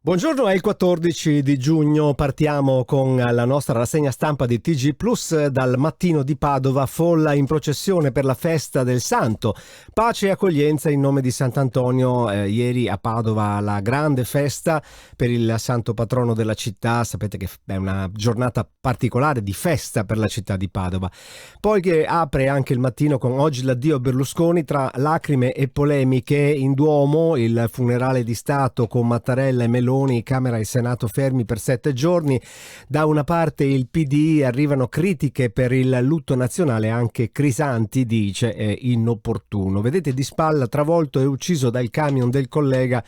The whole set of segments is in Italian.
Buongiorno, è il 14 di giugno, partiamo con la nostra rassegna stampa di TG Plus. Dal mattino di Padova, folla in processione per la festa del Santo, pace e accoglienza in nome di Sant'Antonio. Ieri a Padova la grande festa per il santo patrono della città, sapete che è una giornata particolare di festa per la città di Padova. Poi che apre anche il mattino con oggi l'addio a Berlusconi, tra lacrime e polemiche in Duomo, il funerale di Stato con Mattarella e Meloni, Camera e Senato fermi per 7 giorni. Da una parte il PD, arrivano critiche per il lutto nazionale, anche Crisanti dice è inopportuno. Vedete di spalla, travolto e ucciso dal camion del collega,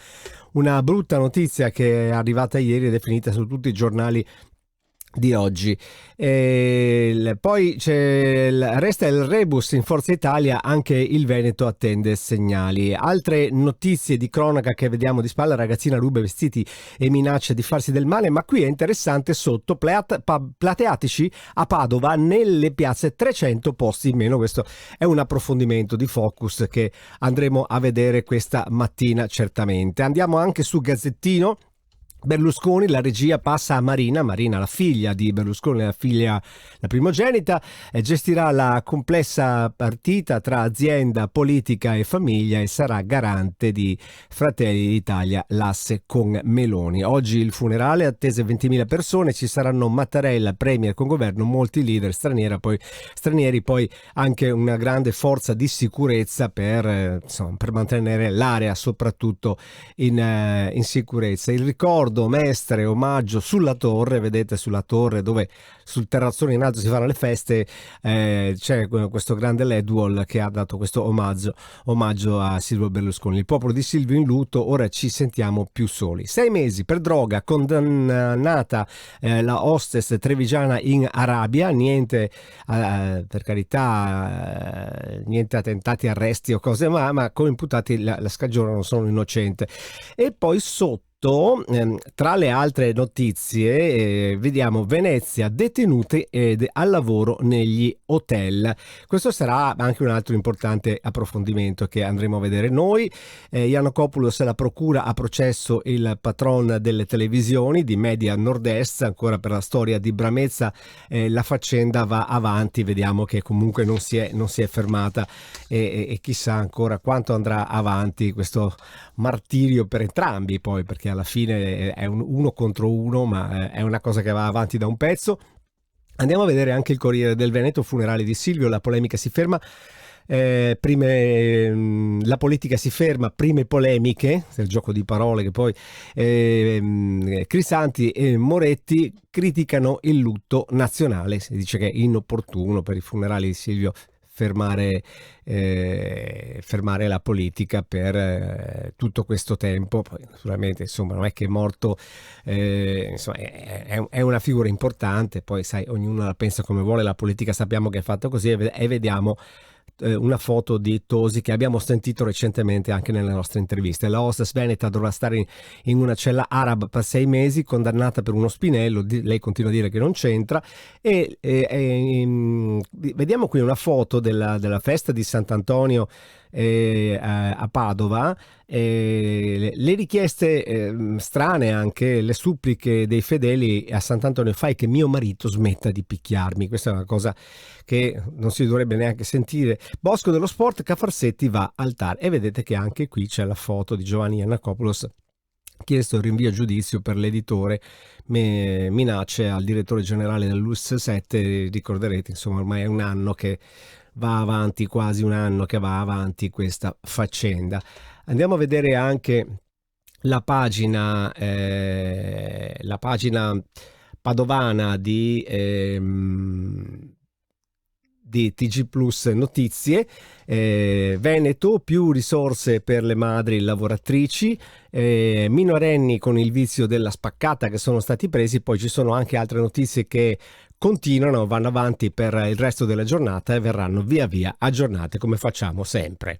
una brutta notizia che è arrivata ieri ed è finita su tutti i giornali di oggi. Poi resta il rebus in Forza Italia, anche il Veneto attende segnali. Altre notizie di cronaca che vediamo di spalla: ragazzina ruba vestiti e minaccia di farsi del male, ma qui è interessante sotto: plateatici a Padova nelle piazze, 300 posti in meno. Questo è un approfondimento di Focus che andremo a vedere questa mattina certamente. Andiamo anche su Gazzettino. Berlusconi, la regia passa a Marina, la figlia di Berlusconi, la primogenita, gestirà la complessa partita tra azienda, politica e famiglia e sarà garante di Fratelli d'Italia, l'asse con Meloni. Oggi il funerale, attese 20.000 persone, ci saranno Mattarella, premier con governo, molti leader stranieri, poi anche una grande forza di sicurezza per mantenere l'area soprattutto in sicurezza. Il ricordo, Mestre, omaggio sulla torre, vedete sulla torre dove sul terrazzone in alto si fanno le feste, c'è questo grande LED wall che ha dato questo omaggio a Silvio Berlusconi. Il popolo di Silvio in lutto, ora ci sentiamo più soli. 6 mesi per droga, condannata la hostess trevigiana in Arabia, niente per carità, niente attentati, arresti o cose, ma come imputati la scagionano, sono innocente. E poi sotto, tra le altre notizie, vediamo Venezia, detenute ed al lavoro negli hotel. Questo sarà anche un altro importante approfondimento che andremo a vedere noi. Yiannopoulos, la procura ha processo il patron delle televisioni di Media Nord-Est, ancora per la storia di Bramezza. La faccenda va avanti, vediamo che comunque non si è fermata e chissà ancora quanto andrà avanti questo martirio per entrambi, poi, perché alla fine è un uno contro uno, ma è una cosa che va avanti da un pezzo. Andiamo a vedere anche il Corriere del Veneto, funerale di Silvio, la polemica si ferma. La politica si ferma, prime polemiche, il gioco di parole che poi Crisanti e Moretti criticano il lutto nazionale. Si dice che è inopportuno per i funerali di Silvio fermare la politica per tutto questo tempo. Poi naturalmente non è che è morto, è una figura importante, poi sai, ognuno la pensa come vuole, la politica sappiamo che è fatta così, e vediamo una foto di Tosi che abbiamo sentito recentemente anche nelle nostre interviste. La hostess veneta dovrà stare in una cella araba per 6 mesi, condannata per uno spinello. Lei continua a dire che non c'entra. Vediamo qui una foto della festa di Sant'Antonio a Padova. Le richieste strane, anche le suppliche dei fedeli a Sant'Antonio: fai che mio marito smetta di picchiarmi. Questa è una cosa che non si dovrebbe neanche sentire. Bosco dello Sport, Cafarsetti va al TAR, e vedete che anche qui c'è la foto di Giovanni Yiannopoulos, chiesto il rinvio a giudizio per l'editore, minacce al direttore generale dell'US 7. Ricorderete, ormai è un anno che va avanti, quasi un anno che va avanti questa faccenda. Andiamo a vedere anche la pagina padovana di TG Plus Notizie. Veneto, più risorse per le madri lavoratrici, minorenni con il vizio della spaccata che sono stati presi. Poi ci sono anche altre notizie che continuano, vanno avanti per il resto della giornata e verranno via via aggiornate come facciamo sempre.